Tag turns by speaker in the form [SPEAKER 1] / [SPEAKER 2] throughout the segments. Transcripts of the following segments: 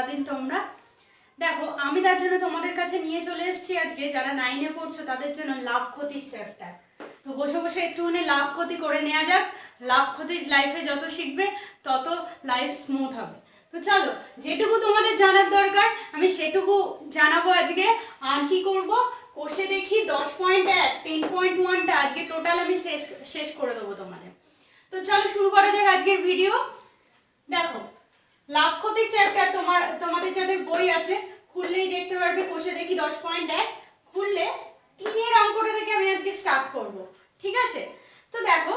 [SPEAKER 1] সারাদিন তোমরা। দেখো আমি তার জন্য তোমাদের কাছে নিয়ে চলে এসেছি আজকে যারা 9-এ পড়ছো তাদের জন্য লাভ ক্ষতির চ্যাপ্টার। তো বসে বসে একটুখানি লাভ ক্ষতি করে নেওয়া যাক। লাভ ক্ষতির লাইফে যত শিখবে তত লাইফ স্মুথ হবে। তো চলো, যেটুকু তোমাদের জানার দরকার আমি সেটুকু জানাবো আজকে। আর কি করব, কষে দেখি 10.1 10.1টা আজকে টোটাল আমি শেষ করে দেবো তোমাদের। তো চলো শুরু করা যাক আজকের ভিডিও। দেখো লাভ ক্ষতির চ্যাপ্টার তোমাদের যাদের বই আছে খুললেই দেখতে পারবে কষে দেখি 10.1। খুললে 3-এর অঙ্কটা থেকে আমি আজকে স্টার্ট করব, ঠিক আছে? তো দেখো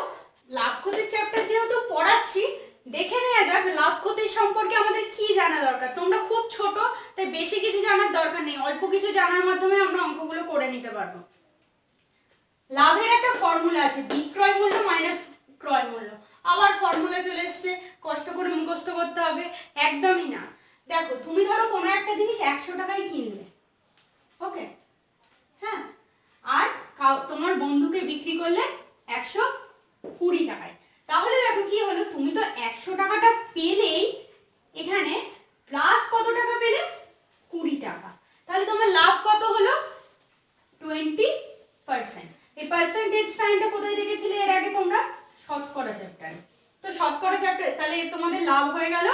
[SPEAKER 1] লাভ ক্ষতির চ্যাপ্টার যেহেতু পড়াচ্ছি, দেখে নেওয়া যাক লাভ ক্ষতির সম্পর্কে আমাদের কি জানা দরকার। তোমরা খুব ছোট, তাই বেশি কিছু জানার দরকার নেই, অল্প কিছু জানার মাধ্যমে আমরা অঙ্কগুলো করে নিতে পারবো। লাভের একটা ফর্মুলা আছে, বিক্রয় মূল্য মাইনাস ক্রয় মূল্য। আবার ফর্মুলা চলে এসছে, কষ্ট করে মুখস্থ করতে হবে? একদমই না। দেখো তুমি ধরো কোনো একটা জিনিস 100 টাকায় কিনলে, ওকে, হ্যাঁ, আর তোমার বন্ধুকে বিক্রি করলে 120 টাকায়। তাহলে দেখো কি হলো, তুমি তো 100 টাকাটা পেলেই, এখানে প্লাস কত টাকা পেলে? 20 টাকা। তাহলে তোমার লাভ কত হলো? 20%। এই পার্সেন্টেজ সাইনটা কোথায় দেখেছিলে এর আগে তোমরা? শতকরা চ্যাপ্টারে। তো শতকরা চ্যাপ্টার, তাহলে তোমাদের লাভ হয়ে গেল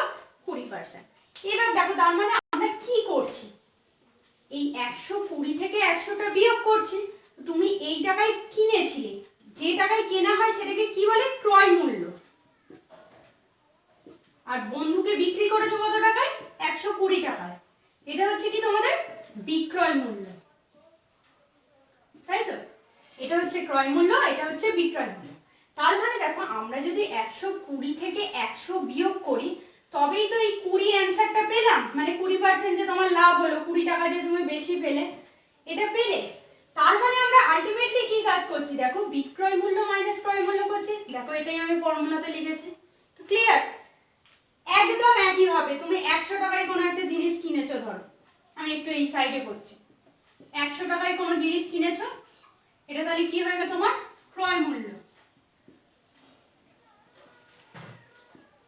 [SPEAKER 1] 20%। এবার দেখো তার মানে আমরা কি করছি, এই 120 থেকে 100টা বিয়োগ করছি। তুমি এই টাকায় কিনেছিলে, যে টাকায় কেনা হয় সেটাকে কি বলে? ক্রয় মূল্য। আর বন্ধুকে বিক্রি করেছো কত টাকায়? 120 টাকায়। এটা হচ্ছে কি তোমাদের বিক্রয় মূল্য, তাই তো? এটা হচ্ছে ক্রয় মূল্য, এটা হচ্ছে বিক্রয় মূল্য। তার মানে দেখো আমরা যদি 120 থেকে 100 বিয়োগ করি তবেই তো এই 20 অ্যান্সারটা পেলাম, মানে 20% যে তোমার লাভ হলো, 20 টাকা যে তুমি বেশি পেলে, এটা পেলে। তার মানে আমরা আলটিমেটলি কি কাজ করছি দেখো, বিক্রয় মূল্য মাইনাস ক্রয় মূল্য করছি। দেখো এটাই আমি ফর্মুলাতে লিখেছি। তো ক্লিয়ার? একদম একই ভাবে তুমি 100 টাকায় কোনো একটা জিনিস কিনেছো, ধরো আমি একটু এই সাইডে করছি, 100 টাকায় কোনো জিনিস কিনেছো, এটা তাহলে কি হয়ে গেল তোমার ক্রয় মূল্য।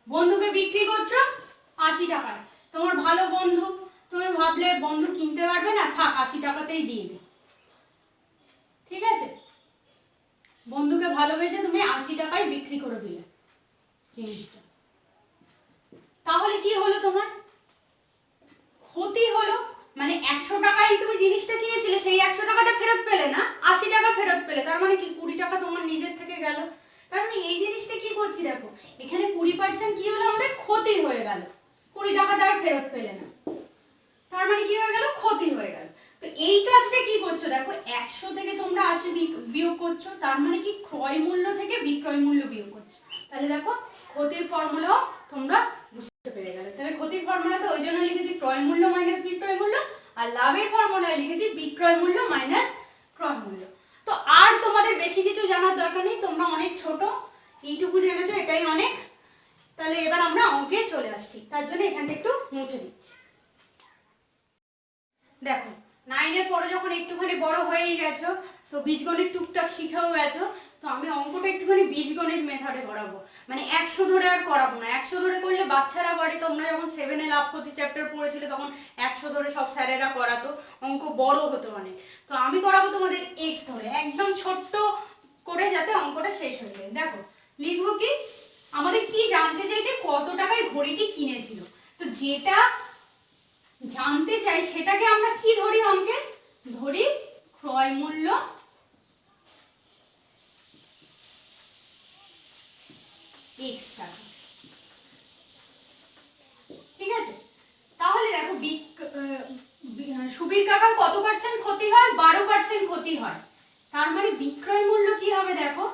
[SPEAKER 1] বন্ধুকে বিক্রি করছো 80 টাকায়, তোমার ভালো বন্ধু, তুমি ভাবলে বন্ধু কিনতে পারবে না, থাক 80 টাকাতেই দিয়ে দিই, ঠিক আছে? বন্ধুকে ভালোবেসে তুমি 80 টাকায় বিক্রি করে দিলে জিনিসটা। তাহলে কি হলো, তোমার ক্ষতি হলো। মানে 100 টাকায় তুমি জিনিসটা কিনেছিলে, সেই 100 টাকাটা ফেরত পেলে না, 80 টাকা ফেরত পেলে। তার মানে কি 20 টাকা তোমার নিজের থেকে গেল। তার মানে এই জিনিসটা কি করছি দেখো, এখানে 20% কি হলো, আমাদের ক্ষতি হয়ে গেল, 20 টাকাটা আর ফেরত পেলে না। তার মানে কি হয়ে গেল, ক্ষতি হয়ে গেল। তো এই কাজটা কি করছো দেখো, 100 থেকে তোমরা 80 বিয়োগ করছো, তার মানে কি ক্রয় মূল্য থেকে বিক্রয় মূল্য বিয়োগ করছো। তাহলে দেখো ক্ষতির ফর্মুলাও তোমরা বুঝতে পেরে গেলে। তাহলে ক্ষতির ফর্মুলাতে ওই জন্য লিখেছি ক্রয় মূল্য মাইনাস বিক্রয় মূল্য, আর লাভের ফর্মুলায় লিখেছি বিক্রয় মূল্য মাইনাস ক্রয় মূল্য। তো আর তোমাদের বেশি কিছু জানার দরকার নেই, তোমরা অনেক ছোট, এইটুকু জেনেছো এটাই অনেক। তাহলে এবার আমরা অঙ্কে চলে আসছি, তার জন্য এখানটা একটু মুছে দিচ্ছি। দেখো 9-এর পরে যখন একটুখানি বড় হয়েই গেছো, তো বীজগণিত টুকটাক শিখেও গেছো, তো আমি অঙ্কটা একটুখানি বীজগণিত মেথডে করাবো। মানে 100 ধরে আর করাবো না। 100 ধরে করলে বাচ্চারা পারে, তোমরা যখন 7-এ লাভ ক্ষতি চ্যাপ্টার পড়েছিলে তখন 100 ধরে সব স্যারেরা করাতো, অঙ্ক বড় হতো অনেক। তো আমি করাবো তোমাদের এক্স ধরে, একদম ছোট্ট করে, যাতে অঙ্কটা শেষ হয়ে যায়। দেখো লিখবো কি, আমাদের কি জানতে চাইছে, কত টাকায় ঘড়িটি কিনেছিল। তো যেটা জানতে চাই সেটাকে আমরা কি ধরি অঙ্কে, ধরি ক্রয় মূল্য x টাকা, ঠিক আছে? তাহলে দেখো সুবীর কাকার কত পার্সেন্ট ক্ষতি হয়? 12% ক্ষতি হয়। তার মানে বিক্রয় মূল্য কি হবে দেখো,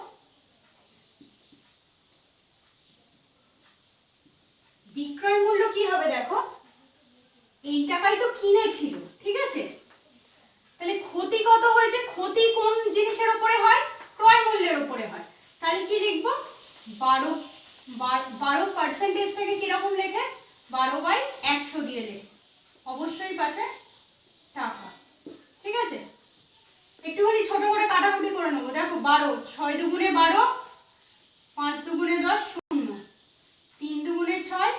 [SPEAKER 1] বিক্রয় মূল্য কি হবে দেখো, এই টাকায় তো কিনেছিল, ঠিক আছে? তাহলে ক্ষতি কত হয়েছে, ক্ষতি কোন জিনিসের উপরে হয়? ক্রয় মূল্যের উপরে হয়। তাহলে কি লিখবো, 12%টাকে কিরকম লেখে, 12/100 দিয়ে লেখে, অবশ্যই পাশে টাকা, ঠিক আছে? একটুখানি ছোট করে কাটাকুটি করে নেবো। দেখো 12, 6 দুগুণে 12, 5 দুগুণে 10, 0, 3 দুগুণে 6,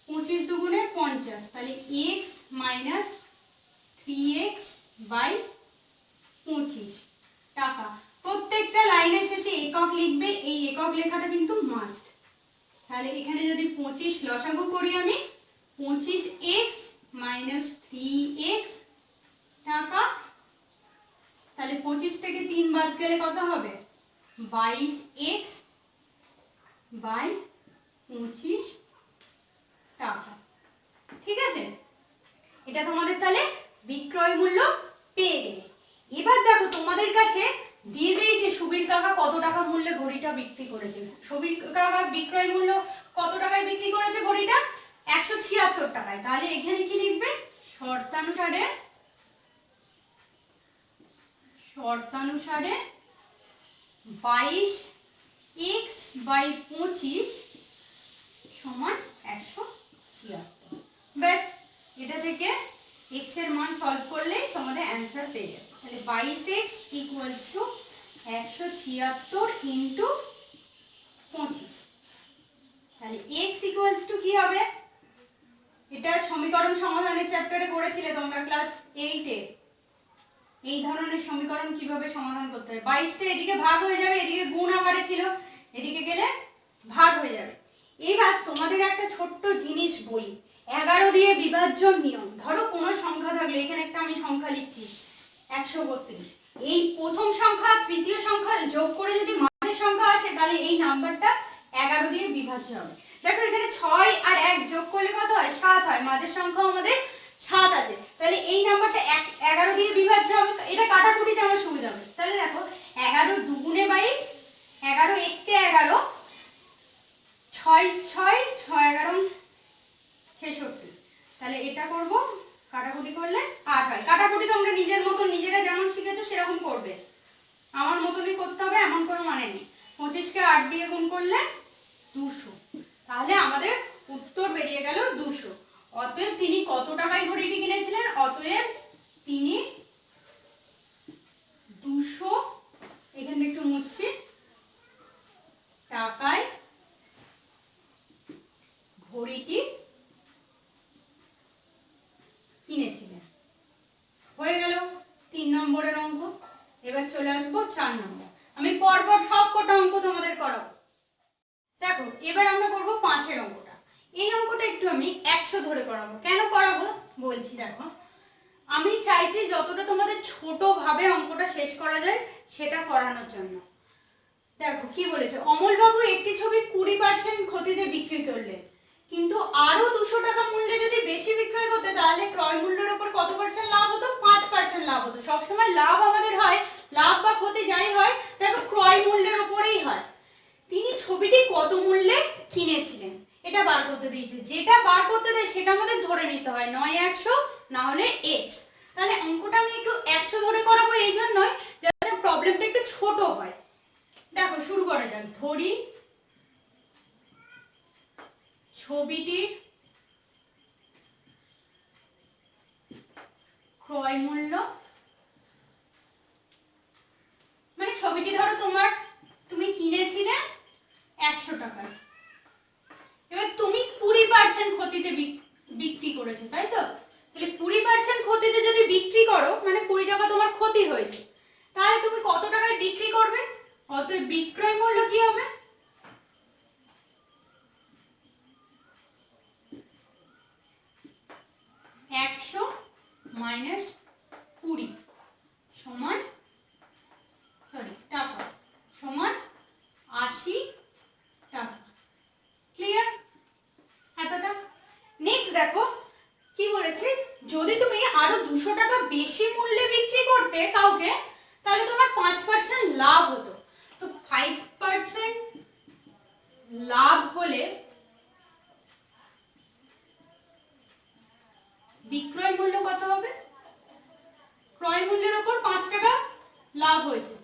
[SPEAKER 1] 25 দুগুণে 50। তাহলে 3x/25 টাকা। প্রত্যেকটা লাইনের শেষে একক লিখবে, এই একক লেখাটা কিন্তু মাস্ট। তাহলে এখানে যদি 25 লসাগু করি আমি, 25x - 3x টাকা। তাহলে 25 থেকে 3 বাদ গেলে কত হবে? 22x/25 টাকা। ঠিক আছে, এটা তোমাদের তাহলে বিক্রয় মূল্য পেয়ে গেলে। এবার দেখো তোমাদের কাছে দিয়ে দিয়েছে সুবীর কাকা কত টাকা মূল্যে ঘড়িটা বিক্রি করেছে। সুবীর কাকা বিক্রয় মূল্য কত টাকায় বিক্রি করেছে ঘড়িটা? 176 টাকায়। তাহলে এখানে কি লিখবে? শর্তানুসারে 22x/25 সমান 176। ব্যাস, এটা থেকে x এর মান সলভ করলেই তোমাদের অ্যান্সার পেয়ে যাবে। তাহলে 22x = 176 ইন্টু 25। তাহলে x কি হবে? এটা সমীকরণ সমাধানের চ্যাপ্টারে করেছিলে তোমরা ক্লাস 8-এ। এই ধরনের সমীকরণ কিভাবে সমাধান করতে হয়। 22টা এদিকে ভাগ হয়ে যাবে, এদিকে গুণ আকারে ছিল, এদিকে গেলে ভাগ হয়ে যাবে। এবার তোমাদের একটা ছোট্ট জিনিস বলি, 11 দিয়ে বিভাজ্য নিয়ম। ধরো কোনো সংখ্যা থাকলে, এখানে একটা আমি সংখ্যা লিখছি 132, এই প্রথম সংখ্যা তৃতীয় সংখ্যা যোগ করে যদি মাঝের সংখ্যা আসে তাহলে এই নাম্বারটা 11 দিয়ে বিভাজ্য হবে। দেখো এখানে 6 আর 1 যোগ করলে কত হয়? 7 হয়। মাঝের সংখ্যা আমাদের 7 আছে, তাহলে এই নাম্বারটা 11 দিয়ে বিভাজ্য হবে। এটা কাটাকুটিতে আমার সুবিধা হবে। তাহলে দেখো 11 2 × 22, 11 1 × 11, 6 6 6 11 66। তাহলে এটা করব, কাটাকুটি করলে 8 হয়। কাটাকুটি তোমরা নিজের মতন নিজেরা যেমন শিখেছো সেরকম করবে, আমার মতনই করতে হবে, এমন কোনো মানে নেই। 25 কে 8 দিয়ে গুণ করলে 200। তাহলে আমাদের উত্তর বেরিয়ে গেল 200। অতএব তিনি কত টাকায় ঘড়িটি কিনেছিলেন? অতএব তিনি 200, এখানে একটু মুছছি, টাকায় ঘড়িটি কিনেছিলেন। হয়ে গেল 3 নম্বরের অঙ্ক। এবার চলে আসবো 4 নম্বর। আমি পরপর সব কটা অঙ্ক তোমাদের করাবো। দেখো এবার আমরা করব 5-এর অঙ্কটা। এই অঙ্কটা একটু আমি 100 ধরে করাবো। কেন করাবো বলছি, দেখো আমি চাইছি যতটা তোমাদের ছোট ভাবে অঙ্কটা শেষ করা যায় সেটা করানোর জন্য। দেখো কি বলেছে, অমলবাবু একটি ছবি 20% ক্ষতিতে বিক্রি করলেন, কিন্তু আরো 200 টাকা মূল্যে যদি বেশি বিক্রয় করতে তাহলে ক্রয় মূল্যের উপর কত পার্সেন্ট লাভ হতো? 5% লাভ হতো। সবসময় লাভ আমাদের হয়, লাভ বা ক্ষতি যাই হয় দেখো ক্রয় মূল্যের উপরেই হয়। তিনি ছবিটি কত মূল্যে কিনেছিলেন এটা বার করতে দিয়েছে। যেটা বার করতে দেয় সেটা আমাদের ধরে নিতে হয়, নয় 100 না হলে x। তাহলে অঙ্কটা আমি একটু 100 ধরে করাবো এই জন্যই যাতে প্রবলেমটা একটু ছোট হয়। দেখো শুরু করা যাক। ধরি ছবিটি ক্রয় মূল্য, মানে ছবিটি ধরো তুমি কিনেছিলে 100 টাকায়, এবার তুমি 20% ক্ষতিতে বিক্রি করেছো, তাই তো? তাহলে 20% ক্ষতিতে যদি বিক্রি করো মানে 20 টাকা তোমার ক্ষতি হয়েছে, তাহলে তুমি কত টাকায় বিক্রি করবে? অতএব বিক্রয় মূল্য কি হবে? টাকা সমান 80 টাকা। ক্লিয়ার? এতটা। নেক্সট দেখো কি বলেছে, যদি তুমি আরো 200 টাকা বেশি মূল্যে বিক্রি করতে কাউকে তাহলে তোমার 5% লাভ হতো। তো 5% লাভ হলে বিক্রয় মূল্য কত হবে? ক্রয় মূল্যের উপর 5 টাকা লাভ হয়েছে।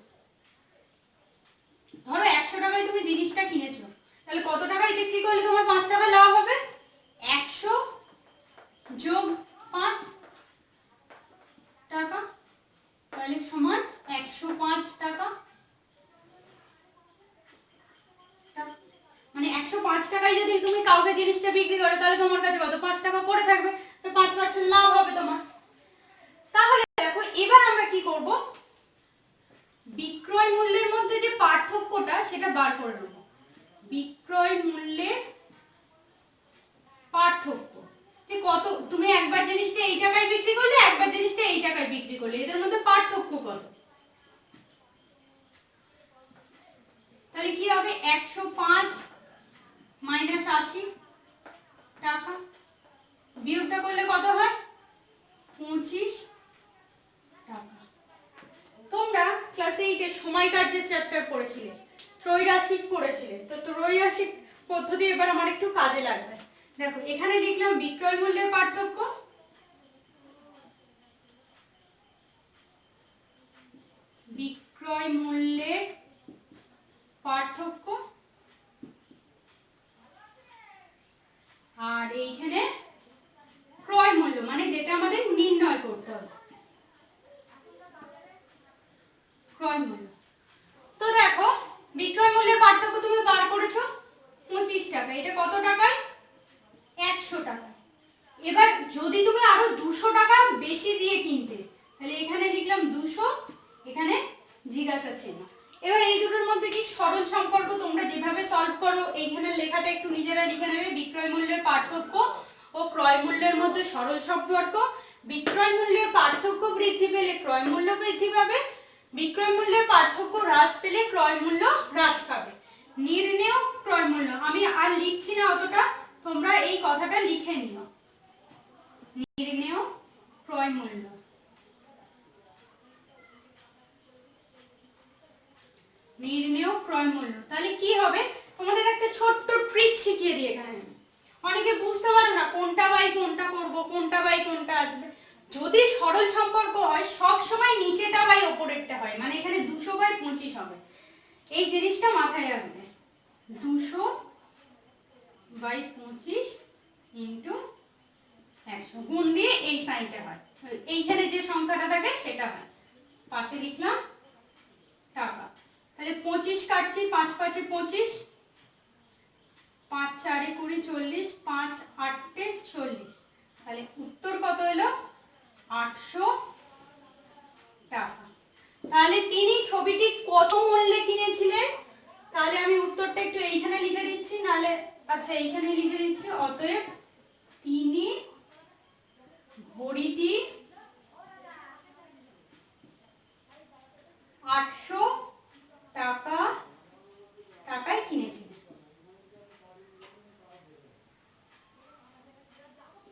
[SPEAKER 1] ধরো 100 টাকায় তুমি জিনিসটা কিনেছো, তাহলে কত টাকায় বিক্রি করলে তোমার 5 টাকা লাভ হবে? 100 যোগ 5 টাকা, তাহলে সমান 105 টাকা। মানে 105 টাকায় যদি তুমি কাউকে জিনিসটা বিক্রি করো তাহলে তোমার কাছে কত? 5 টাকা পড়ে থাকবে, তো 5% লাভ হবে তোমার। তাহলে কি করব, বিক্রয় মূল্যের মধ্যে যে পার্থক্যটা সেটা বার করে নেব। বিক্রয় মূল্যের পার্থক্য কত, তুমি একবার জিনিসটা এই টাকায় বিক্রি করলে, একবার জিনিসটা এই টাকায় বিক্রি করলে, এদের মধ্যে পার্থক্য কত? তাহলে কি হবে, 105 মাইনাস 80 টাকা, বিয়োগটা করলে কত হয়, 25 টাকা। তোমরা ক্লাস 8 এর সময় কার্যের চ্যাপ্টার পড়েছিলে, ত্রৈরাশিক পড়েছিলে, তো ত্রৈরাশিক পদ্ধতি এবার আমার একটু কাজে লাগবে। দেখো এখানে লিখলাম বিক্রয় মূল্যের পার্থক্য, বিক্রয় মূল্যের পার্থক্য, আর এইখানে ক্রয় মূল্য মানে যেটা আমাদের নির্ণয় করতে হবে, ক্রয় মূল্য। তো দেখো বিক্রয় মূল্যের পার্থক্য তুমি বার করেছো 25 টাকা, এটা কত টাকায়, 100 টাকা। এবার যদি তুমি আরো 200 টাকা বেশি দিয়ে কিনতে, তাহলে এখানে লিখলাম 200, এখানে জিজ্ঞাসা চিহ্ন। এবার এই দুটোর মধ্যে কি সরল সম্পর্ক, তোমরা যেভাবে সলভ করো এইখানে লেখাটা একটু নিজেরা লিখে নেবে। বিক্রয় মূল্যের পার্থক্য ও ক্রয় মূল্যের মধ্যে সরল সম্পর্ক, বিক্রয় মূল্যের পার্থক্য বৃদ্ধি পেলে ক্রয় মূল্য বৃদ্ধি পাবে, বিক্রয় মূল্যের পার্থক্য হ্রাস পেলে ক্রয় মূল্য হ্রাস পাবে। নির্ণেয় ক্রয় মূল্য, আমি আর লিখছি না অতটা, তোমরা এই কথাটা লিখে নিও, নির্ণেয় ক্রয় মূল্য। নির্ণেয় ক্রয় মূল্য, তাহলে কি হবে, তোমাদের একটা ছোট্ট ট্রিক শিখিয়ে দিই এখানে। অনেকে বুঝতে পারো না কোনটা বাই কোনটা করব, কোনটা বাই কোনটা আসবে। যদি সরল সম্পর্ক হয় সব সময় নিচেটা বাই উপরেরটা হয়, মানে এখানে 200 বাই 25 হবে। এই জিনিসটা মাথায় রাখবে, 200 বাই 25 ইন্টু 100, গুণ দিয়ে এই সাইনটা হয়, এইখানে যে সংখ্যাটা থাকে সেটা হয়, পাশে লিখলাম টাকা। তাহলে 25 কাটছি, 5 5 25, 5 4 20 40, 5 8 40, তাহলে উত্তর কত এলো, 800 টাকা। তাহলে তিনি ছবিটি কত মূল্যে কিনেছিলেন, তাহলে আমি উত্তরটা একটু এইখানে লিখে দিচ্ছি, নালে আচ্ছা এইখানে লিখে দিচ্ছি। অতএব তিনি ঘড়িটি 800 টাকায় কিনেছিলেন।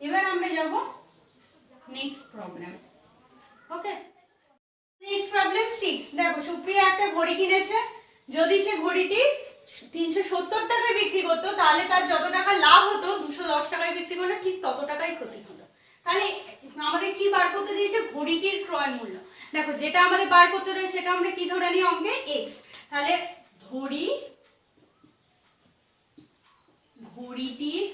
[SPEAKER 1] এবার আমরা যাব নেক্সট প্রবলেম। ওকে, নেক্সট প্রবলেম 6। দেখো সুপ্রিয়া একটা ঘড়ি কিনেছে, যদি সে ঘড়িটি 370 টাকায় বিক্রি করতো তাহলে তার যত টাকা লাভ হতো 210 টাকায় বিক্রি করলে ঠিক তত টাকাই ক্ষতি হতো। তাহলে আমাদের কি বার করতে দিয়েছে, ঘড়িটির ক্রয় মূল্য। দেখো যেটা আমাদের বার করতে দেয় সেটা আমরা কি ধরে নিই অঙ্কে, x। তাহলে ঘড়িটির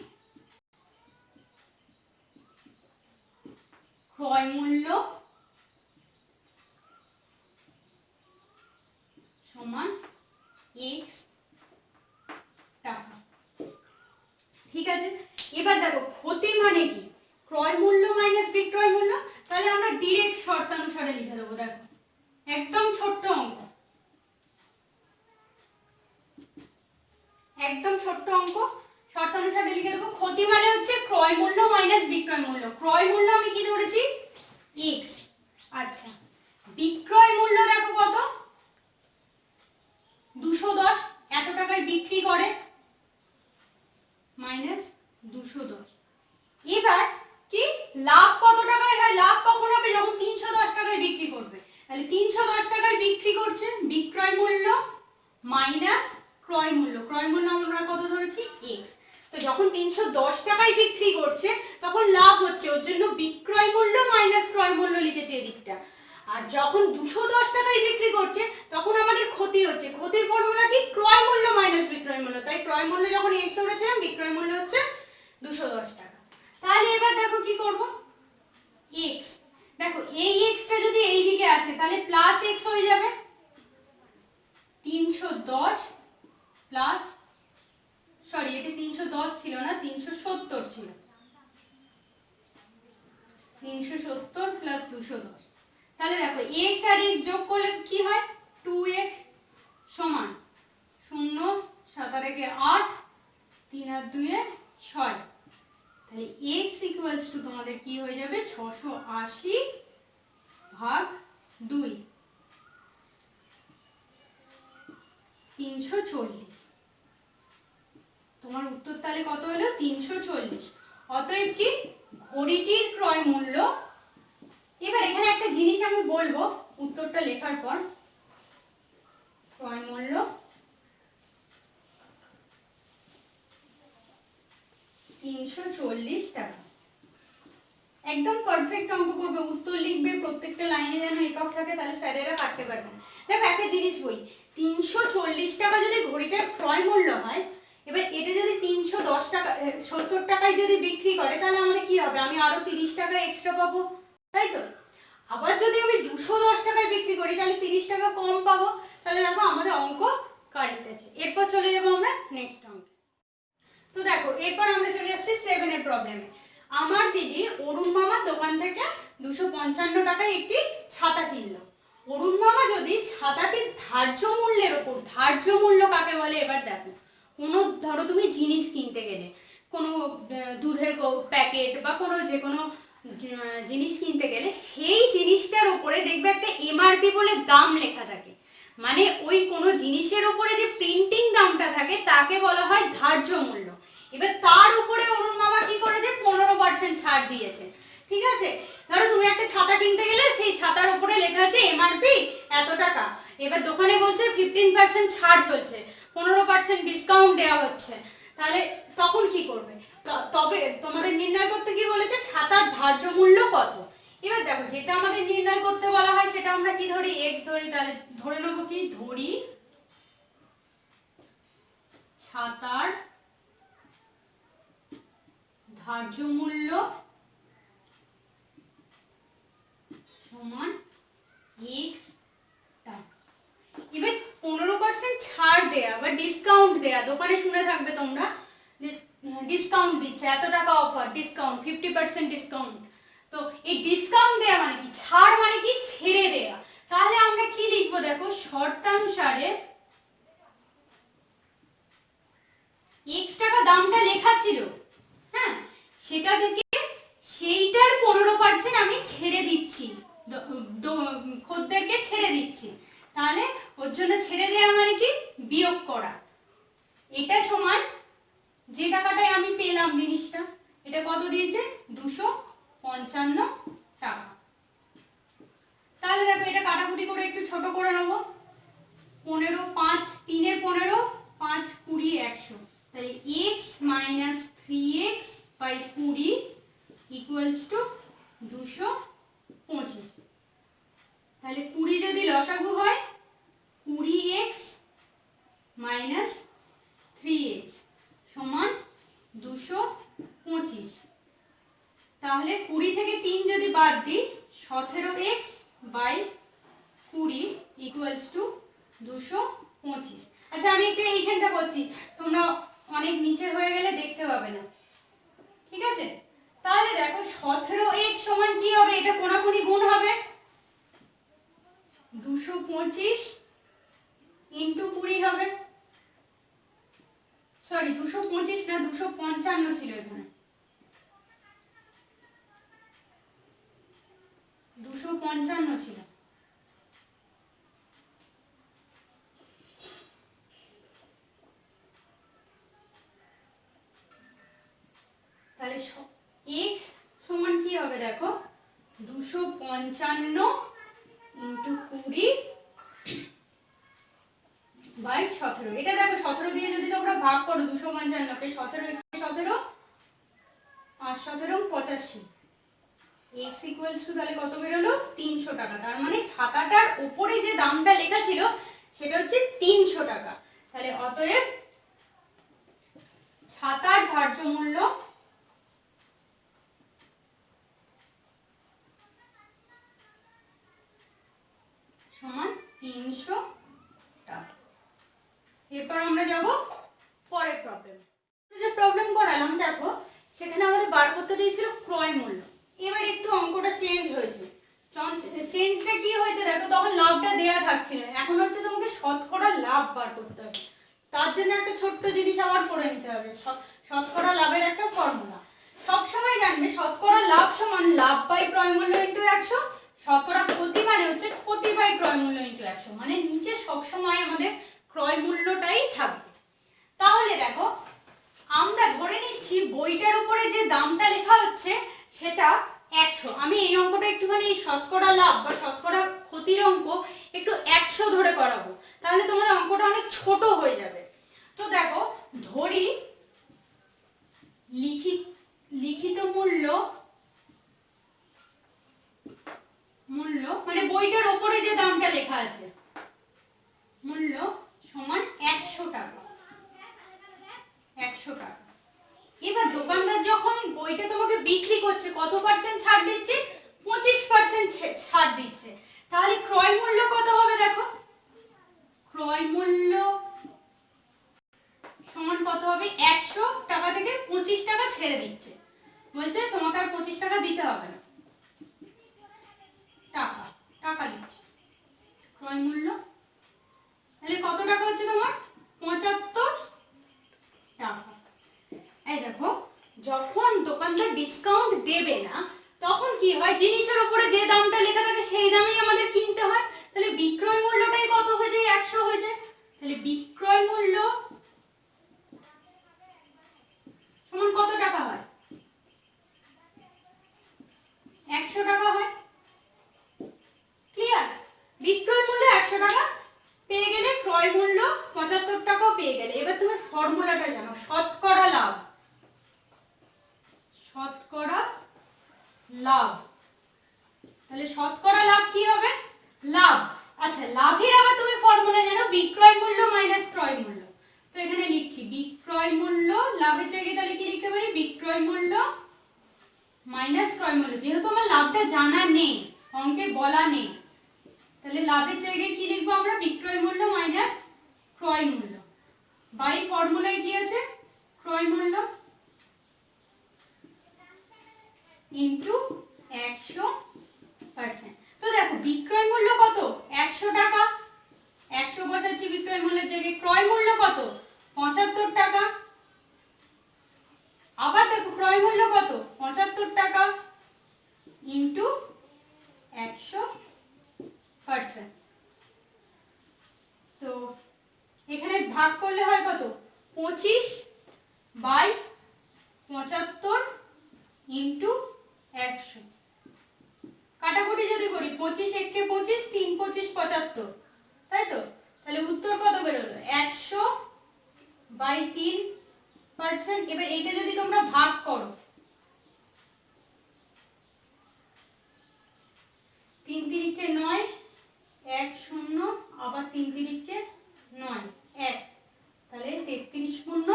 [SPEAKER 1] ক্রয় মূল্য সমান x টাকা। ঠিক আছে, এবার দেখো ক্ষতি মানে কি, ক্রয় মূল্য মাইনাস বিক্রয় মূল্য। তাহলে আমরা ডিরেক্ট শর্তানুসারে লিখে দেবো। দেখো একদম ছোট্ট অঙ্ক, একদম ছোট্ট অঙ্ক, শর্তানুসারে লিখে দেবো। ক্ষতি মানে হচ্ছে ক্রয় মূল্য মাইনাস বিক্রয় মূল্য। ক্রয় মূল্য আমি কি ধরেছি, x। আচ্ছা বিক্রয় মূল্য দেখো কত, 210, এত টাকায় বিক্রি করে, মাইনাস 210। এবার কি লাভ কত টাকায় হয়, লাভ কখন হবে, যখন 310 টাকায় বিক্রি করবে। তাহলে 310 টাকায় বিক্রি করছে, বিক্রয় মূল্য মাইনাস ক্রয় মূল্য। ক্রয় মূল্য আমরা কত ধরেছি, x। তো যখন 310 টাকায় বিক্রি করছে তখন লাভ হচ্ছে, ওর জন্য বিক্রয় মূল্য মাইনাস ক্রয় মূল্য লিখেছে এদিকটা। আর যখন 210 টাকায় বিক্রি করছে তখন আমাদের ক্ষতি হচ্ছে, ক্ষতির ফর্মুলা কি, ক্রয় মূল্য মাইনাস বিক্রয় মূল্য। তাই ক্রয় মূল্য যখন x ধরেছিলাম, বিক্রয় মূল্য হচ্ছে 210 টাকা। তাহলে এবার দেখো কি করব, x। দেখো এই xটা যদি এই দিকে আসে তাহলে প্লাস x হয়ে যাবে, 310 প্লাস, সরি এটা 310 ছিল না, 370 ছিল, 370 প্লাস 210। তাহলে দেখো x আর x যোগ করলে কি হয় 2x সমান 0 7 আর 8 3 আর 2 6, তাহলে x ইকুয়ালস টু তোমাদের কি হয়ে যাবে 680 ভাগ 2 340। তোমার উত্তর তাহলে কত হলো 340। অতএব কি ঘড়িটির ক্রয় মূল্য, এবার এখানে একটা জিনিস আমি বলবো উত্তরটা লেখার পর, ক্রয় মূল্য 340 টাকা। একদম পারফেক্ট অঙ্ক করবে, উত্তর লিখবে, প্রত্যেকটা লাইনে যেন একক থাকে, তাহলে স্যারেরা কাটতে পারবেন। দেখো একটা জিনিস বলি, 340 টাকা যদি ঘড়িটার ক্রয় মূল্য হয়, এবার এটা যদি 310 টাকা 70 টাকায় যদি বিক্রি করে, তাহলে আমাদের কি হবে, আমি আরো 30 টাকা এক্সট্রা পাবো, তাই তো। আবার যদি আমি 210 টাকায় বিক্রি করি, তাহলে 30 টাকা কম পাবো। তাহলে দেখো আমাদের অঙ্ক কারেক্ট আছে। এরপর চলে যাবো আমরা নেক্সট অঙ্কে। তো দেখো এরপর আমরা চলে আসছি 7 এর প্রবলেমে। আমার দিদি অরুণ মামার দোকান থেকে 255 টাকায় একটি ছাতা কিনলো। অরুণ মামা যদি ছাতাটির ধার্য মূল্যের ওপর, ধার্য মূল্য কাকে বলে, এবার দেখো কোনো ধরো তুমি জিনিস কিনতে গেলে, কোনো দুধের প্যাকেট বা কোনো যে কোনো জিনিস কিনতে গেলে, সেই জিনিসটার উপরে দেখবে একটা এমআরপি বলে দাম লেখা থাকে, মানে ওই কোনো জিনিসের উপরে যে প্রিন্টিং দামটা থাকে তাকে বলা হয় ধার্য মূল্য। এবার তার উপরে অরুণ মামা কি করেছে 15% ছাড় দিয়েছে, ঠিক আছে। ধরো তুমি একটা ছাতা কিনতে গেলে, সেই ছাতার উপরে লেখা আছে এমআরপি এত টাকা, এবার দোকানে বলছে 15% ছাড় চলছে, 15% ডিসকাউন্ট দেওয়া হচ্ছে, তাহলে তখন কি করবে, তবে তোমাদের নির্ণয় করতে কি বলেছে, ছাতার ধার্য মূল্য কত। এবার দেখো যেটা আমাদের নির্ণয় করতে বলা হয় সেটা আমরা কি ধরি, x ধরি, তাহলে ধরে নেবো কি, ধরি ছাতার ধার্য মূল্য সমান x টাকা। এবার 15% ছাড় দেয়া বা ডিসকাউন্ট দেয়া, দোকানে শুনে থাকবে তোমরা ডিসকাউন্ট দিচ্ছে, এত টাকা অফার, ডিসকাউন্ট 50% ডিসকাউন্ট। তো এই ডিসকাউন্ট দেয়া মানে কি, ছাড় মানে কি, ছেড়ে দেয়া। তাহলে আমরা কি লিখবো, দেখো শর্তানুসারে x টাকা দামটা লেখা ছিল, হ্যাঁ, সেটা থেকে সেইটার 15% আমি ছেড়ে দিচ্ছি, খদ্দেরকে ছেড়ে দিচ্ছি। তাহলে ওর জন্য ছেড়ে দেওয়া মানে কি, বিয়োগ করা। এটা সমান যে টাকাটাই আমি পেলাম জিনিসটা, এটা কত দিয়েছে 255 টাকা। তাহলে দেখো এটা কাটাকুটি করে একটু ছোট করে নেবো, 15 5 3 এর 15 5 20 100, তাহলে x minus 3x by 20 equals to 225। তাহলে 20 যদি লসাগু হয় 20x মাইনাস 3x সমান 225। তাহলে 20 থেকে 3 যদি বাদ দিই, 17x বাই 20 ইকুয়ালস টু 225। আচ্ছা আমি একটু এইখানটা করছি, তোমরা অনেক নিচে হয়ে গেলে দেখতে পাবে না, ঠিক আছে। তাহলে দেখো 17x সমান কি হবে, এটা কোনাকুনি গুণ হবে, 225 ইন্টু 20 হবে, সরি 225 না 255 ছিল এখানে, 255 ছিল। তাহলে x সমান কি হবে, দেখো 255 ইন্টু 20 বাই 17। এটা দেখো 17 দিয়ে যদি তোমরা ভাগ করো 255 কে, 17 আর 17 85, x ইকুয়ালস টু তাহলে কত বেরোলো 300 টাকা। তার মানে ছাতাটার উপরে যে দামটা লেখা ছিল সেটা হচ্ছে 300 টাকা। তাহলে অতএব ছাতার ধার্য মূল্য সমান 300 টাকা। এরপর আমরা যাব পরের প্রবলেম। যে প্রবলেম করালাম দেখো সেখানে আমাদের বার করতে দিয়েছিল ক্রয় মূল্য। এবার একটু অঙ্কটা চেঞ্জ হয়েছে, চেঞ্জটা কি হয়েছে দেখো, তখন লাভটা দেয়া থাকছিল, এখন হচ্ছে তোমাকে শতকরা লাভ বার করতে হবে। তার জন্য একটা ছোট্ট জিনিস আবার করে নিতে হবে, শতকরা লাভের একটা ফর্মুলা। সবসময় জানবে শতকরা লাভ সমান লাভ বাই ক্রয় মূল্য ইন্টু 100, শতকরা ক্ষতি মানে হচ্ছে ক্ষতি বাই ক্রয় মূল্য ইন্টু 100, মানে নিচে সবসময় আমাদের ক্রয় মূল্যটাই থাকবে। তাহলে দেখো আমরা ধরে নিচ্ছি বইটার উপরে যে দামটা লেখা হচ্ছে সেটা 100। আমি এই অঙ্কটা একটুখানি এই শতকরা লাভ বা শতকরা ক্ষতির অঙ্ক একটু 100 ধরে করাবো, তাহলে তোমার অঙ্কটা অনেক ছোট হয়ে যাবে। তো দেখো ধরি লিখিত মূল্য মানে বইটার উপরে যে দামটা লেখা আছে মূল্য সমান 100 টাকা। 100 টাকা। এবার দোকানদার যখন বইটা তোমাকে বিক্রি করছে কত পার্সেন্ট ছাড় দিচ্ছে? 25% ছাড় দিচ্ছে। তাহলে ক্রয় মূল্য কত হবে দেখো, ক্রয় মূল্য সমান কত হবে? 100 টাকা থেকে 25 টাকা ছেড়ে দিচ্ছে, বলছে তোমাকে আর 25 টাকা দিতে হবে না, টাকা দিচ্ছে। ক্রয় মূল্য তাহলে কত টাকা হচ্ছে তোমার? 75 টাকা। এই দেখো যখন দোকানদার ডিসকাউন্ট দেবে না তখন কি হয়, জিনিসের উপরে যে দামটা লেখা থাকে সেই দামেই আমাদের কিনতে হয়, তাহলে বিক্রয় মূল্যটাই কত হয়ে যায়? 100 হয়ে যায়। তাহলে বিক্রয় মূল্য সমান কত টাকা হয়? 100 টাকা হয়। ক্লিয়ার? বিক্রয় মূল্য 100 টাকা পেয়ে গেলে, ক্রয় মূল্য 75 টাকাও পেয়ে গেলে। এবার তুমি ফর্মুলাটা জানো, শতকরা লাভ। শতকরা লাভ, তাহলে শতকরা লাভ কি হবে? লাভ। আচ্ছা লাভের আবার তুমি ফর্মুলা জানো, বিক্রয় মূল্য মাইনাস ক্রয় মূল্য। তো এখানে লিখছি বিক্রয় মূল্য, লাভের জায়গায় তাহলে কি লিখতে পারি? বিক্রয় মূল্য মাইনাস ক্রয় মূল্য। যেহেতু আমার লাভটা জানা নেই, অঙ্কে বলা নেই, তাহলে লাভের জায়গায় কি লিখবো আমরা? বিক্রয় মূল্য মাইনাস ক্রয় মূল্য বাই ফর্মুলায় কি আছে? ক্রয় মূল্য ইন্টু 100%। তো দেখো বিক্রয় মূল্য কত? 100 টাকা, 100 বসাচ্ছি বিক্রয় মূল্যের জায়গায়। ক্রয় মূল্য কত? 75 টাকা। আবার দেখো ক্রয় মূল্য কত? 75 টাকা ইন্টু 100%। তো এখানে ভাগ করলে হয় কত? 25 বাই 75 ইন্টু 100। কাটাকুটি যদি করি 25 একে 25, 3 25 75, তাই তো? তাহলে উত্তর কত বেরোলো? 100 বাই 3%। এবার এইটা যদি তোমরা ভাগ করো, 3 তিরিকে 9, 1 0, আবার 3 তিরিকে 9, 1, তাহলে 33 পূর্ণ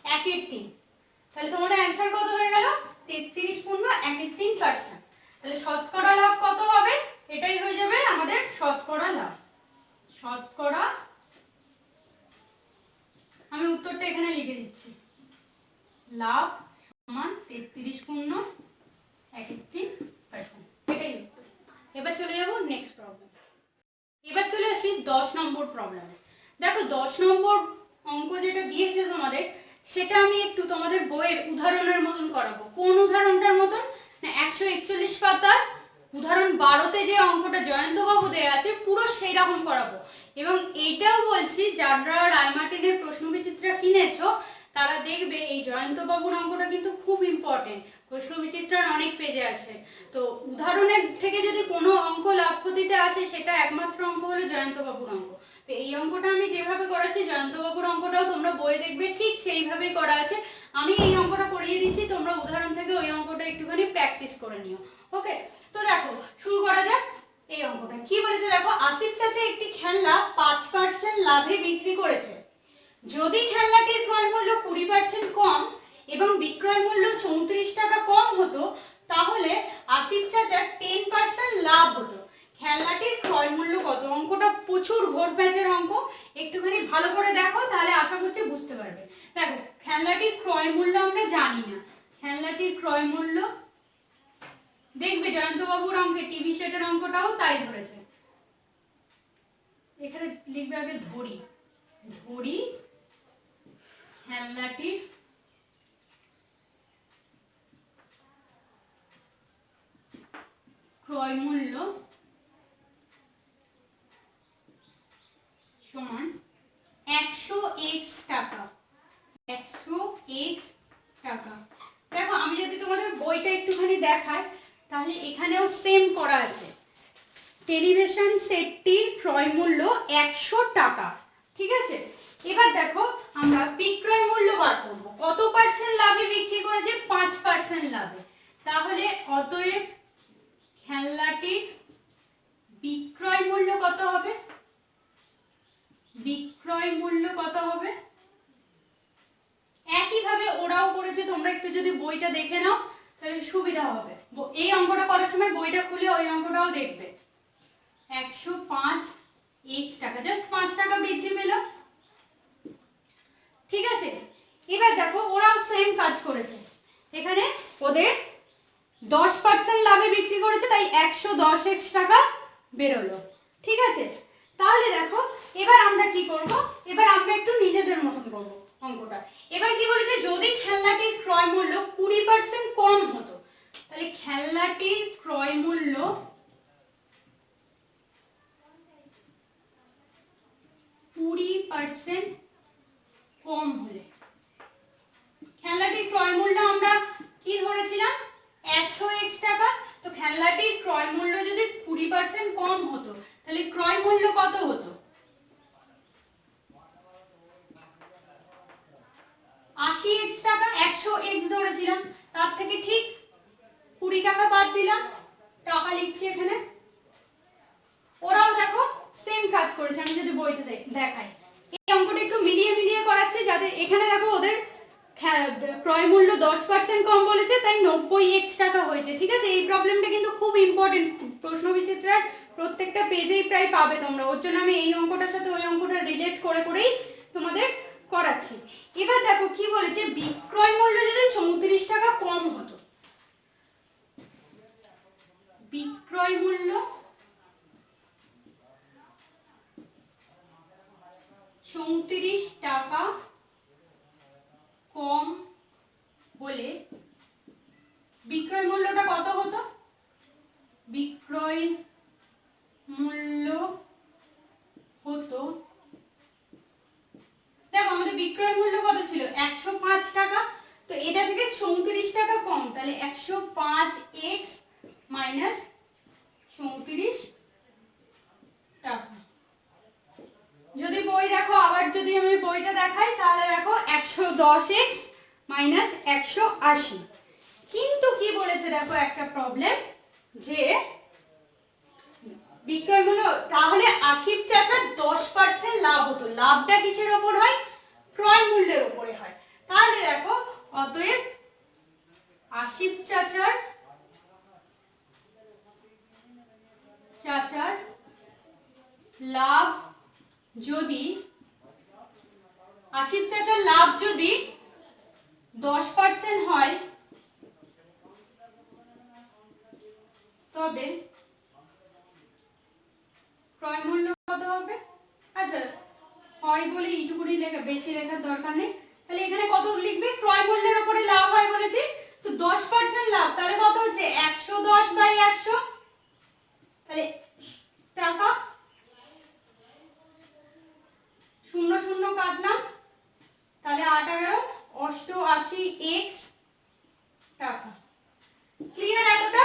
[SPEAKER 1] 1 3। তাহলে তোমাদের অ্যান্সার কত হয়ে গেল? 33 পূর্ণ 1 3%। তাহলে শতকরা লাভ কত হবে? এটাই হয়ে যাবে আমাদের শতকরা লাভ। শতকরা, আমি উত্তরটা এখানে লিখে দিচ্ছি, লাভ সমান 33 পূর্ণ 1 3%, এটাই উত্তর। এবার চলে যাব নেক্সট প্রবলেম। এবার চলে আসি 10 নম্বর প্রবলেমে। দেখো 10 নম্বর অঙ্ক যেটা দিয়েছে তোমাদের, সেটা আমি একটু তোমাদের বইয়ের উদাহরণের মতন করাবো। কোন উদাহরণটার মতন? না 141 পাতার উদাহরণ 12তে যে অঙ্কটা জয়ন্তবাবু দেয়া আছে পুরো সেই রকম করাবো। এবং এইটাও বলছি যারা রায়মার্টিনের প্রশ্নবিচিত্রা কিনেছো তারা দেখবে এই জয়ন্তবাবুর অঙ্কটা কিন্তু খুব ইম্পর্টেন্ট। প্রশ্নবিচিত্রার অনেক পেজে আছে, তো উদাহরণের থেকে যদি কোনো অঙ্ক লাভ ক্ষতিতে আসে সেটা একমাত্র অঙ্ক হলো জয়ন্তবাবুর অঙ্ক। তো এই অঙ্কটা আমি যেভাবে করাচ্ছি জয়ন্তবাবুর অঙ্কটাও তোমরা বইয়ে দেখবে ঠিক সেইভাবেই করা আছে। আমি এই অঙ্কটা করিয়ে দিচ্ছি, তোমরা উদাহরণ থেকে ওই অঙ্কটা একটুখানি প্র্যাকটিস করে নিও। ওকে, তো দেখো শুরু করা যাক। এই অঙ্কটা কি বলেছে দেখো, আসিফ চাচা একটি খেলনা 5% লাভে বিক্রি করেছে। যদি খেলনাটির ক্রয় মূল্য 20% কম এবং বিক্রয় মূল্য 34 টাকা কম হতো তাহলে আসিফ চাচার 10% লাভ হতো। খেলনাটির ক্রয় মূল্য কত? অঙ্কটা প্রচুর ঘোর প্যাচের অঙ্ক, একটুখানি ভালো করে দেখো তাহলে আশা করছি বুঝতে পারবে। দেখো খেলনাটির ক্রয় মূল্য আমরা জানি না, খেলনাটির ক্রয় মূল্য দেখবে জয়ন্তবাবুর অঙ্কে টিভি সেটের অঙ্কটাও তাই ধরেছে। এখানে লিখবে আগে ধরি, ধরি খেলনাটির ক্রয় মূল্য সমান 100x টাকা, 100x টাকা। দেখো আমি যদি তোমাদের বইটা একটুখানি দেখাই তাহলে এখানেও সেম করা আছে। টেলিভিশন সেটটির ক্রয় মূল্য 100 টাকা, ঠিক আছে। এবার দেখো আমরা বিক্রয় মূল্য বার করব। কত পার্সেন্ট লাভে বিক্রি করেছে? 5% লাভে। তাহলে অতএব খেলনাটির বিক্রয় মূল্য কত হবে? বিক্রয় মূল্য কত হবে? একইভাবে ওরাও করেছে, তোমরা একটু যদি বইটা দেখে নাও তাহলে সুবিধা হবে। এই অঙ্কটা করার সময় বইটা খুলে ওই অঙ্কটাও দেখবে। 105x টাকা, জাস্ট 5 টাকা বৃদ্ধি পেল, ঠিক আছে। এবার দেখো ওরাও সেম কাজ করেছে, এখানে ওদের 10% লাভে বিক্রি করেছে, তাই 110x টাকা বেরোলো, ঠিক আছে। তাহলে দেখো এবার আমরা কি করব, এবার আমরা একটু নিজেদের মতন করব অঙ্কটা। এবার কি বলেছে, যদি খেলনাটির ক্রয় মূল্য 20% কম হতো, তাহলে খেলনাটির ক্রয় মূল্য 20% কম হলে, খেলনাটির ক্রয় মূল্য আমরা কি ধরেছিলাম? 100x টাকা। তো খেলনাটির ক্রয় মূল্য যদি 20% কম হতো তাহলে ক্রয় মূল্য কত হতো? 80x টাকা। 100x ধরেছিলাম, তার থেকে ঠিক 20 টাকা বাদ দিলাম, টাকা লিখছি এখানে। ওরাও দেখো সেম কাজ করেছে, আমি যদি বইটা দেখাই। এই অঙ্কটা একটু মিলিয়ে মিলিয়ে করাচ্ছে, যাতে এখানে দেখো ওদের ক্রয় মূল্য 10% কম বলেছে, তাই 90x টাকা হয়েছে, ঠিক আছে। এই প্রবলেমটা কিন্তু খুব ইম্পর্টেন্ট, প্রশ্ন বিচিত্রার প্রত্যেকটা পেজেই প্রায় পাবে তোমরা। ওর জন্য আমি এই অঙ্কটার সাথে ওই অঙ্কটা রিলেট করে করেই তোমাদের করাচ্ছি। এবার দেখো কি বলেছে, বিক্রয় মূল্য যদি 34 টাকা কম হতো, বিক্রয় মূল্য 34 টাকা কম হলে বিক্রয় মূল্যটা কত হতো? বিক্রয় মূল্য হতো, দেখো আমাদের বিক্রয় মূল্য কত ছিল? 105 টাকা। তো এটা থেকে 34 টাকা কম, তাহলে 105x মাইনাস 34 টাকা। যদি বই দেখো, আবার যদি আমি বইটা দেখাই তাহলে দেখো 110x মাইনাস 180। কিন্তু কি বলেছে দেখো একটা প্রবলেম, যে বিক্রয় মূল্য, তাহলে আশিক চাচার 10% লাভ হতো। লাভটা কিসের ওপর হয়? ক্রয় মূল্যের উপরে হয়। তাহলে দেখো অতএব আশিক চাচার লাভ যদি, আশিক চাচার লাভ যদি 10% হয়, তবে ক্রয় মূল্য কত হবে? আচ্ছা হয় বলে এইটুকুনি লেখা, বেশি লেখার দরকার নেই। তাহলে এখানে কত লিখবে? ক্রয় মূল্যের উপরে লাভ হয় বলেছি, তো 10% লাভ, তাহলে কত হচ্ছে? 110/100, তাহলে টাকা, 0 0 কাটলাম, তাহলে 88x টাকা। ক্লিয়ার এতটা?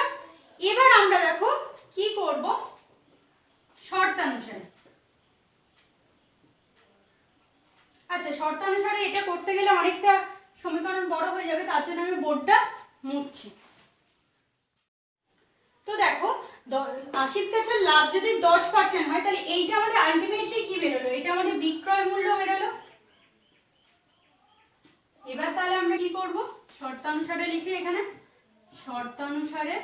[SPEAKER 1] এবার আমরা দেখো কি করব, শর্তানুসারে। আচ্ছা শর্তানুসারে এটা করতে গেলে অনেকটা সমীকরণ বড় হয়ে যাবে, তার জন্য আমি বোর্ডটা মুছছি। তো দেখো আশিক চাচার লাভ যদি 10% হয়, তাহলে এইটা আমাদের আলটিমেটলি কি বেরোলো? এটা আমাদের বিক্রয় মূল্য বেরোলো। এবার তাহলে আমরা কি করব, শর্তানুসারে লিখি এখানে, শর্তানুসারে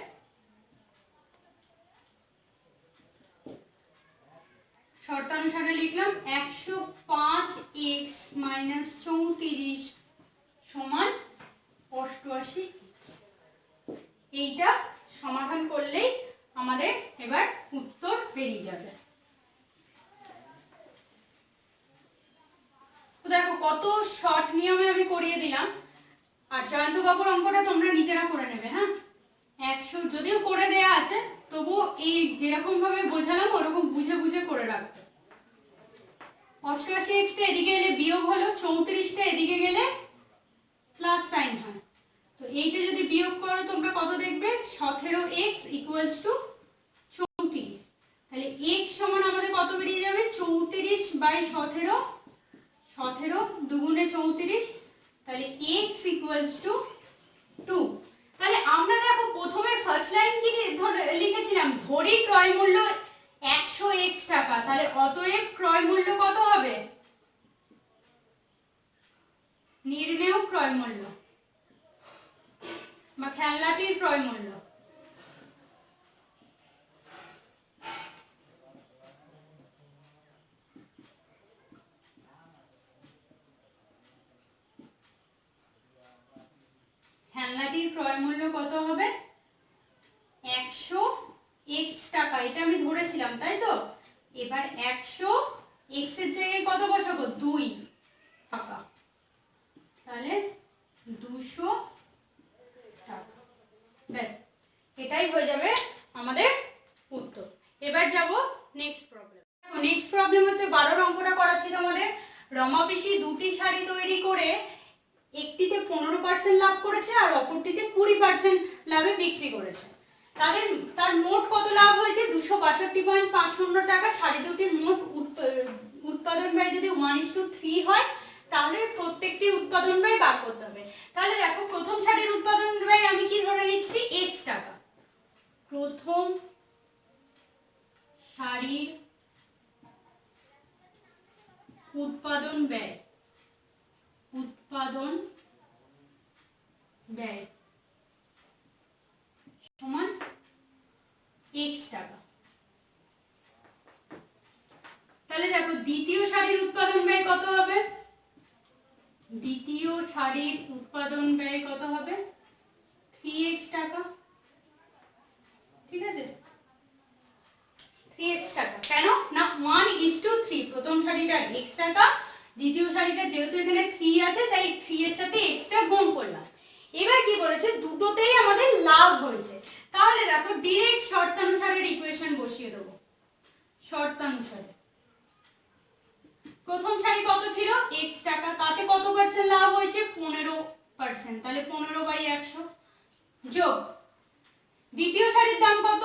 [SPEAKER 1] লিখলাম 105x মাইনাস 34 সমান 88। এইটা সমাধান করলেই আমাদের এবার উত্তর বেরিয়ে যাবে। তো দেখো কত শর্ট নিয়মে আমি করিয়ে দিলাম। আর জয়ন্ত বাবুর অঙ্কটা তোমরা নিজেরা করে নেবে। হ্যাঁ, 100 যদিও করে দেয়া আছে, তবুও এই যেরকম ভাবে বোঝালাম ওরকম বুঝে বুঝে করে রাখবে। 88x এদিকে এলে বিয়োগ হলো, 34টা এদিকে গেলে প্লাস সাইন হয়। তো এইটা যদি বিয়োগ করো তোমরা কত দেখবে, 17x ইকুয়ালস টু 34। তাহলে x সমান আমাদের কত বেরিয়ে যাবে, 34/17, 17 দুগুণে 34, তাহলে x ইকুয়ালস টু 2। তাহলে আমরা দেখো প্রথমে ফার্স্ট লাইন কি লিখেছিলাম, ধরি ক্রয় মূল্য 100x টাকা, তাহলে অতএব ক্রয় মূল্য কত হবে, নির্ণেয় ক্রয় মূল্য বা খেলনাটির ক্রয় মূল্য। খেলনাটির ক্রয় মূল্য কত হবে, 100x টাকা, এটা আমি ধরেছিলাম তাই তো। এবার 100x এর জায়গায় কত বসাবো, 2 টাকা, তাহলে 200 টাকা। ব্যাস, এটাই হয়ে যাবে আমাদের উত্তর। এবার যাব নেক্সট প্রবলেম। নেক্সট প্রবলেম হচ্ছে 12 অঙ্কটা করাচ্ছি তোমাদের। রমা পিসি দুটি শাড়ি তৈরি করে একটিতে 15% লাভ করেছে আর অপরটিতে 20% লাভে বিক্রি করেছে। তার মোট কত লাভ হয়েছে, 262.50 টাকা। শাড়ি দুটির মোট উৎপাদন ব্যয় যদি 1:3 হয়, তাহলে প্রত্যেকটি উৎপাদন ব্যয় বার করতে হবে। তাহলে দেখো প্রথম শাড়ির উৎপাদন ব্যয় আমি কি ধরে নিচ্ছি, x টাকা। প্রথম শাড়ির উৎপাদন ব্যয় সমান x টাকা। তাহলে দেখো দ্বিতীয় শাড়ির উৎপাদন ব্যয় কত হবে, দ্বিতীয় শাড়ির উৎপাদন ব্যয় কত হবে, 3x টাকা। ঠিক আছে, 3x টাকা। কেন না, 1:3, প্রথম শাড়িটা x টাকা, দ্বিতীয় শাড়িটা যেহেতু এখানে 3 আছে তাই 3 এর সাথে x টা গুণ করলাম। এবার কি বলেছে, দুটোতেই আমাদের লাভ হয়েছে। তাহলে দেখো ডাইরেক্ট শর্তানুসারের ইকুয়েশন বসিয়ে দেবো। শর্তানুসারে প্রথম শাড়ি কত ছিল, x টাকা, তাতে কত পার্সেন্ট লাভ হয়েছে, 15%, তাহলে 15/100 যোগ দ্বিতীয় শাড়ির দাম কত,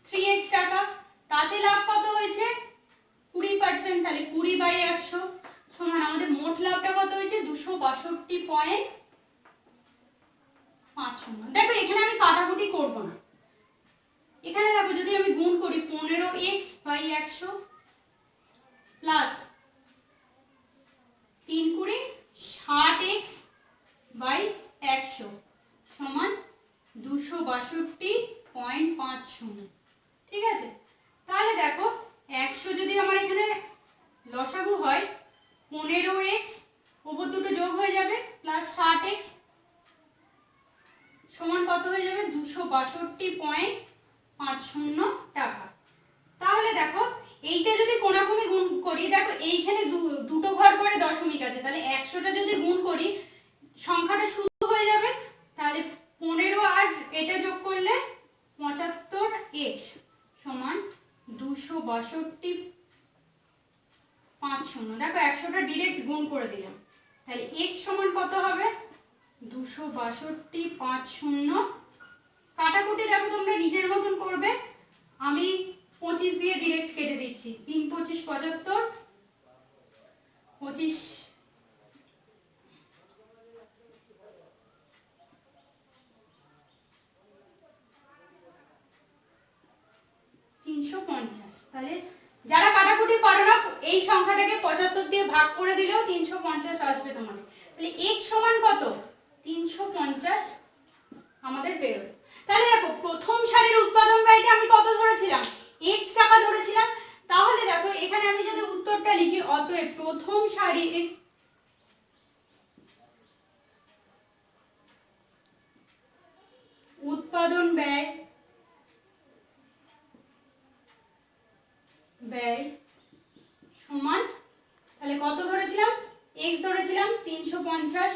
[SPEAKER 1] 3x টাকা, তাতে লাভ কত হয়েছে, 20%, তাহলে 20/100 সমান আমাদের মোট লাভটা কত হয়েছে, 262.50। দেখো এখানে আমি কাটাকুটি করব না, এখানে দেখো যদি আমি গুণ করি 15x/100 প্লাস 3×20 60x/100 সমান 262.50। ঠিক আছে, তাহলে দেখো 100 যদি আমার এখানে লসাগু হয়, 15x উপর দুটো যোগ হয়ে যাবে প্লাস 60x সমান কত হয়ে যাবে, 262.50 টাকা। তাহলে দেখো এইটা যদি কোনাকুনি গুণ করি, দেখো এইখানে দুটো ঘর করে দশমিক আছে, তাহলে 100টা যদি গুণ করি সংখ্যাটা শুদ্ধ হয়ে যাবে। তাহলে 15 আর এটা যোগ করলে 75x সমান 262.50। দেখো 100টা ডিরেক্ট গুণ করে দিলাম, তাহলে x সমান কত হবে, 262.50। কাটাকুটি দেখো তোমরা নিজের মতন করবে, আমি 25 দিয়ে ডিরেক্ট কেটে দিচ্ছি, 3 25 75, 25 350। তাহলে যারা কাটাকুটি পারো না, এই সংখ্যাটাকে 75 দিয়ে ভাগ করে দিলেও 350 আসবে তোমাদের। তাহলে x সমান কত, 350 আমাদের বেরোলো। তাহলে দেখো প্রথম শাড়ির উৎপাদন ব্যয়টা আমি কত ধরেছিলাম, x টাকা ধরেছিলাম। তাহলে দেখো এখানে আমি যদি উত্তরটা লিখি, অতএব প্রথম শাড়ির উৎপাদন ব্যয় সমান, তাহলে কত ধরেছিলাম, এক্স ধরেছিলাম 350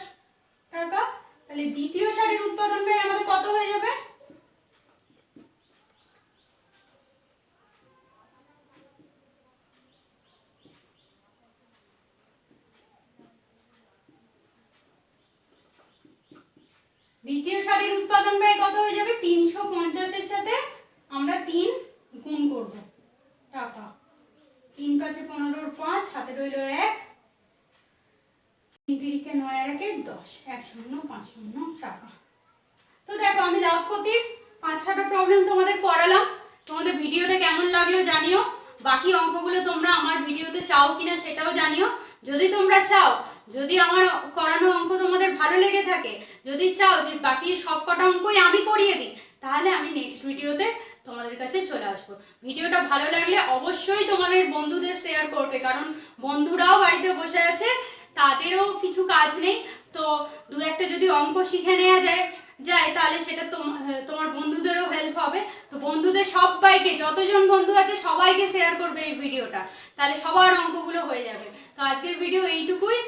[SPEAKER 1] টাকা, তাহলে দ্বিতীয় সারির উৎপাদন ব্যয় আমাদের কত হয়ে যাবে, দ্বিতীয় সারির উৎপাদন ব্যয় কত হয়ে যাবে, 350 এর সাথে আমরা 3 গুণ করব টাকা, 3 5 15 5 হাতে রইল 1, 3 3 9 আর 1 10, 1050 টাকা। তো দেখো আমি লাভ ক্ষতির 5-6টা প্রবলেম তোমাদের করালাম, তোমাদের ভিডিওটা কেমন লাগলো জানিও, বাকি অঙ্কগুলো তোমরা আমার ভিডিওতে চাও কিনা সেটাও জানিও। যদি তোমরা চাও, যদি আমার করানো অঙ্ক তোমাদের ভালো লেগে থাকে, যদি চাও যে বাকি সব কটা অঙ্কই আমি করিয়ে দিই, তাহলে আমি নেক্সট ভিডিওতে তোমাদের কাছে চলে আসবো। ভিডিওটা ভালো লাগলে অবশ্যই তোমাদের বন্ধুদের শেয়ার করবে, কারণ বন্ধুরাও বাড়িতে বসে আছে, তাদেরও কিছু কাজ নেই, তো দু একটা যদি অঙ্ক শিখে নেওয়া যায় তাহলে সেটা তোমার বন্ধুদেরও হেল্প হবে। তো বন্ধুদের সবাইকে, যতজন বন্ধু আছে সবাইকে শেয়ার করবে এই ভিডিওটা, তাহলে সবার অঙ্কগুলো হয়ে যাবে। তো আজকের ভিডিও এইটুকুই।